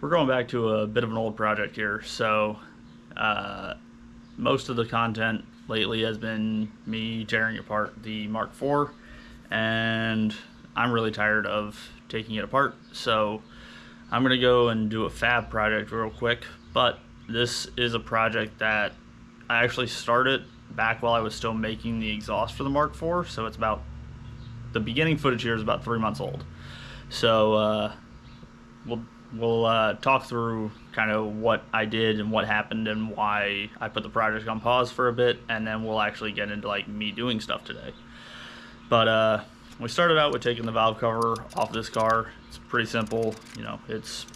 We're going back to a bit of an old project here. So most of the content lately has been me tearing apart the Mark IV, and I'm really tired of taking it apart. So I'm gonna go and do a fab project real quick, but this is a project that I actually started back while I was still making the exhaust for the Mark IV. So it's about, the beginning footage here is about 3 months old. So we'll talk through kind of what I did and what happened and why I put the project on pause for a bit, and then we'll actually get into like me doing stuff today. But we started out with taking the valve cover off this car. It's pretty simple, you know. It's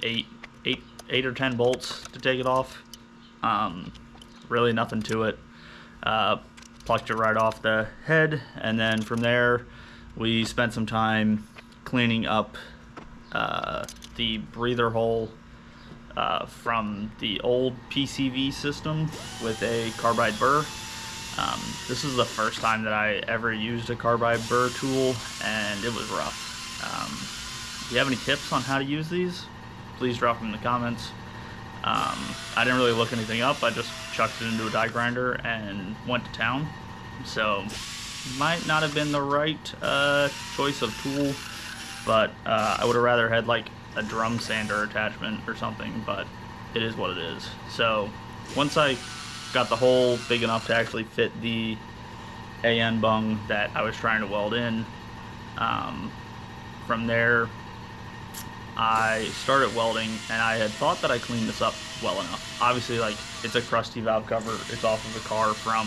eight or 10 bolts to take it off. Really nothing to it. Plucked it right off the head, and then from there we spent some time cleaning up the breather hole from the old PCV system with a carbide burr. This is the first time that I ever used a carbide burr tool, and it was rough. If you have any tips on how to use these, please drop them in the comments. I didn't really look anything up. I just chucked it into a die grinder and went to town. So might not have been the right choice of tool, but I would have rather had like a drum sander attachment or something, but it is what it is. So once I got the hole big enough to actually fit the AN bung that I was trying to weld in, from there I started welding, and I had thought that I cleaned this up well enough. Obviously, like, it's a crusty valve cover. It's off of a car from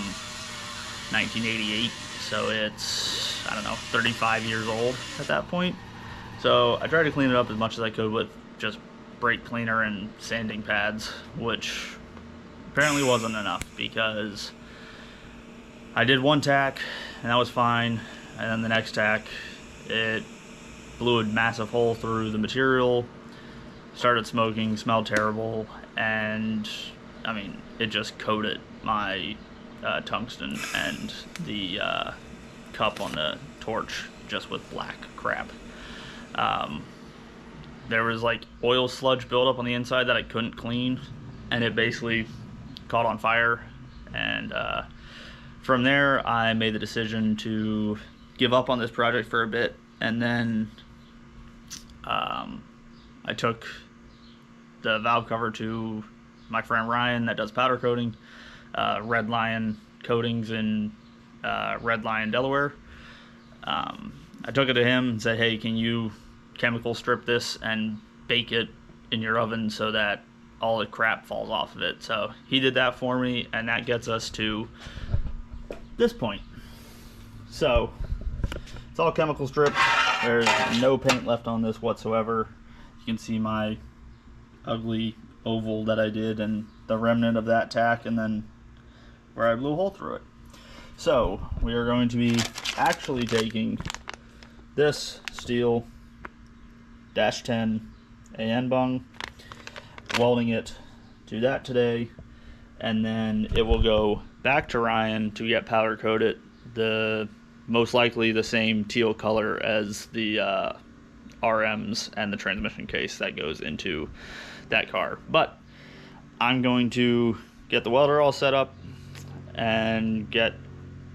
1988, so it's, I don't know, 35 years old at that point. So I tried to clean it up as much as I could with just brake cleaner and sanding pads, which apparently wasn't enough, because I did one tack and that was fine, and then the next tack it blew a massive hole through the material, started smoking, smelled terrible, and I mean, it just coated my tungsten and the cup on the torch just with black crap. There was like oil sludge buildup on the inside that I couldn't clean, and it basically caught on fire. And from there I made the decision to give up on this project for a bit, and then I took the valve cover to my friend Ryan that does powder coating, Red Lion Coatings in Red Lion, Delaware. I took it to him and said, hey, can you chemical strip this and bake it in your oven so that all the crap falls off of it? So he did that for me, and that gets us to this point. So it's all chemical stripped. There's no paint left on this whatsoever. You can see my ugly oval that I did and the remnant of that tack, and then where I blew a hole through it. So we are going to be actually taking this steel -10 AN bung, welding it to that today, and then it will go back to Ryan to get powder coated, most likely the same teal color as the RMs and the transmission case that goes into that car. But I'm going to get the welder all set up and get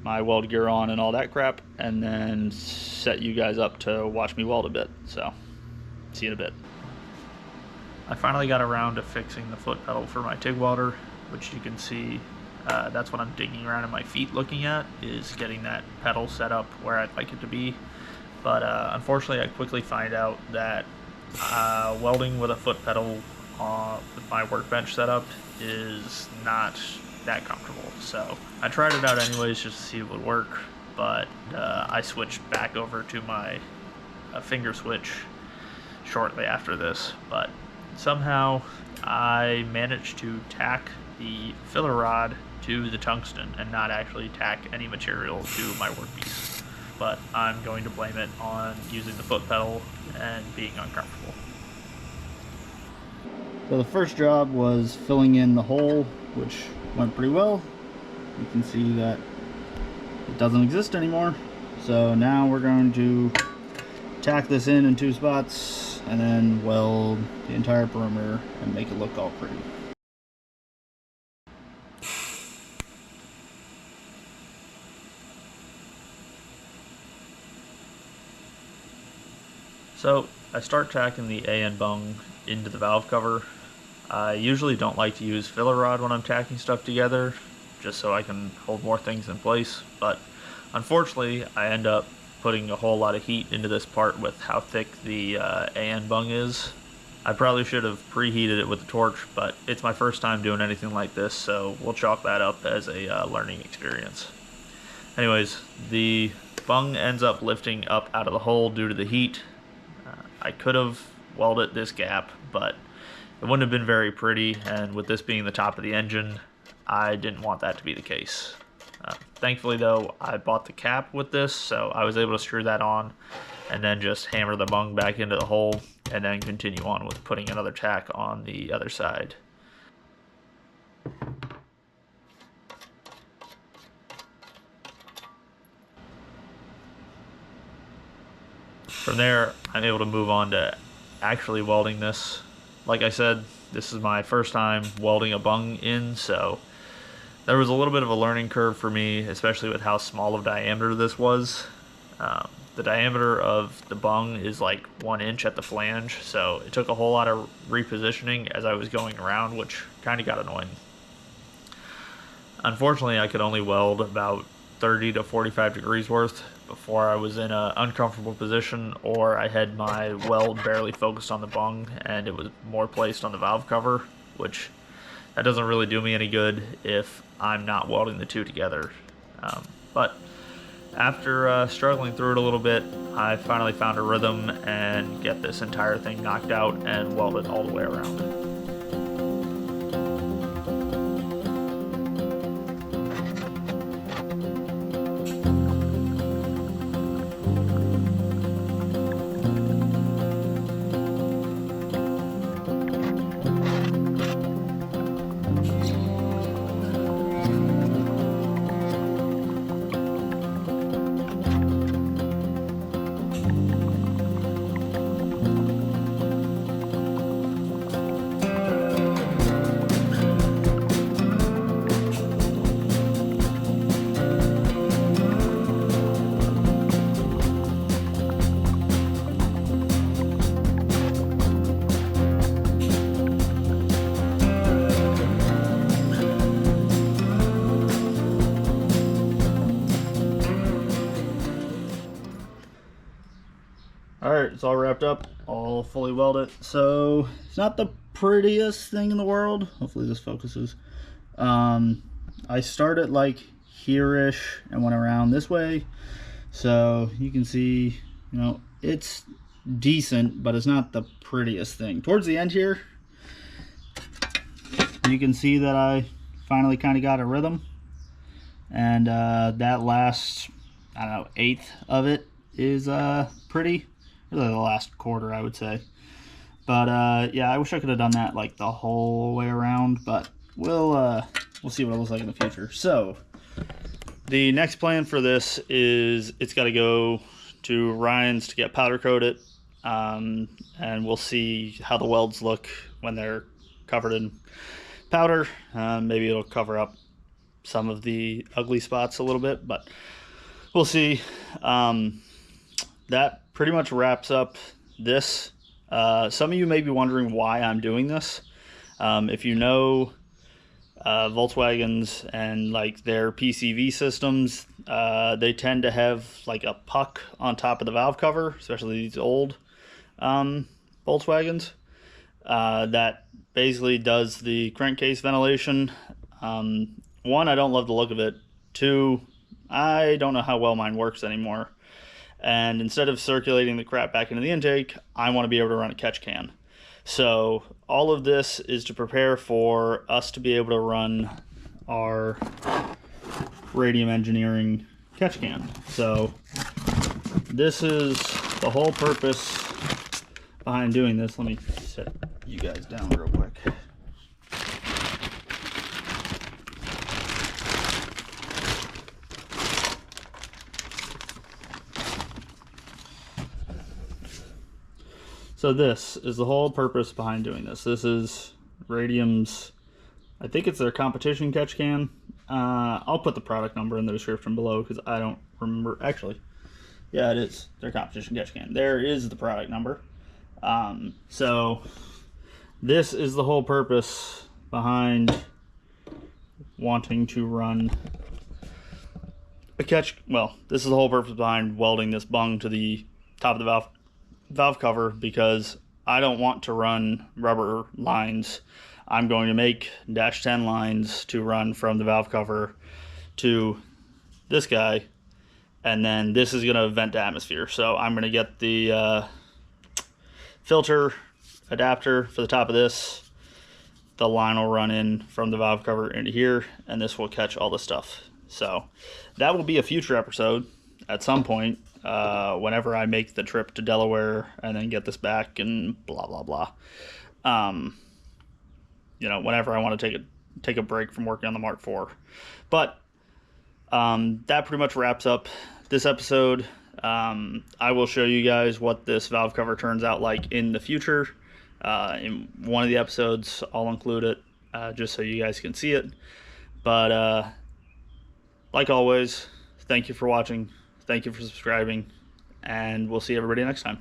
my weld gear on and all that crap, and then set you guys up to watch me weld a bit. So see you in a bit. I finally got around to fixing the foot pedal for my TIG welder, which you can see that's what I'm digging around in my feet looking at, is getting that pedal set up where I'd like it to be. But unfortunately I quickly find out that welding with a foot pedal with my workbench setup is not that comfortable. So I tried it out anyways just to see if it would work, but I switched back over to my finger switch shortly after this. But somehow I managed to tack the filler rod to the tungsten and not actually tack any material to my workpiece. But I'm going to blame it on using the foot pedal and being uncomfortable. So the first job was filling in the hole, which went pretty well. You can see that it doesn't exist anymore. So now we're going to tack this in 2 spots and then weld the entire perimeter and make it look all pretty. So I start tacking the AN bung into the valve cover. I usually don't like to use filler rod when I'm tacking stuff together, just so I can hold more things in place, but unfortunately I end up putting a whole lot of heat into this part with how thick the AN bung is. I probably should have preheated it with a torch, but it's my first time doing anything like this, so we'll chalk that up as a learning experience. Anyways, the bung ends up lifting up out of the hole due to the heat. I could have welded this gap, but it wouldn't have been very pretty, and with this being the top of the engine, I didn't want that to be the case. Thankfully though, I bought the cap with this, so I was able to screw that on and then just hammer the bung back into the hole and then continue on with putting another tack on the other side. From there, I'm able to move on to actually welding this. Like I said, this is my first time welding a bung in, so there was a little bit of a learning curve for me, especially with how small of diameter this was. The diameter of the bung is like 1 inch at the flange, so it took a whole lot of repositioning as I was going around, which kind of got annoying. Unfortunately, I could only weld about 30 to 45 degrees worth before I was in an uncomfortable position, or I had my weld barely focused on the bung and it was more placed on the valve cover, which that doesn't really do me any good if I'm not welding the two together. But after struggling through it a little bit, I finally found a rhythm and get this entire thing knocked out and welded all the way around. Alright, it's all wrapped up, all fully welded. So it's not the prettiest thing in the world. Hopefully this focuses. I started like here-ish and went around this way. So you can see, you know, it's decent, but it's not the prettiest thing. Towards the end here, you can see that I finally kind of got a rhythm. And that last, I don't know, eighth of it is pretty. Really the last quarter, I would say. But yeah, I wish I could have done that like the whole way around, but we'll see what it looks like in the future. So the next plan for this is it's got to go to Ryan's to get powder coated, and we'll see how the welds look when they're covered in powder. Maybe it'll cover up some of the ugly spots a little bit, but we'll see. That pretty much wraps up this. Some of you may be wondering why I'm doing this. If you know Volkswagens and like their PCV systems, they tend to have like a puck on top of the valve cover, especially these old Volkswagens, that basically does the crankcase ventilation. One, I don't love the look of it. Two, I don't know how well mine works anymore. And instead of circulating the crap back into the intake, I want to be able to run a catch can. So all of this is to prepare for us to be able to run our Radium Engineering catch can. So this is the whole purpose behind doing this. Let me set you guys down real quick. So this is the whole purpose behind doing this. This is Radium's, I think it's their competition catch can. I'll put the product number in the description below because I don't remember. Actually, yeah, it is their competition catch can. There is the product number. So this is the whole purpose behind wanting to run a catch. Well, this is the whole purpose behind welding this bung to the top of the valve cover, because I don't want to run rubber lines. I'm going to make -10 lines to run from the valve cover to this guy, and then this is going to vent to atmosphere. So I'm going to get the filter adapter for the top of this. The line will run in from the valve cover into here, and this will catch all the stuff. So that will be a future episode at some point, whenever I make the trip to Delaware and then get this back and blah blah blah. You know, whenever I want to take a break from working on the Mark IV. But that pretty much wraps up this episode. I will show you guys what this valve cover turns out like in the future. In one of the episodes, I'll include it just so you guys can see it. But like always, thank you for watching. Thank you for subscribing. And we'll see everybody next time.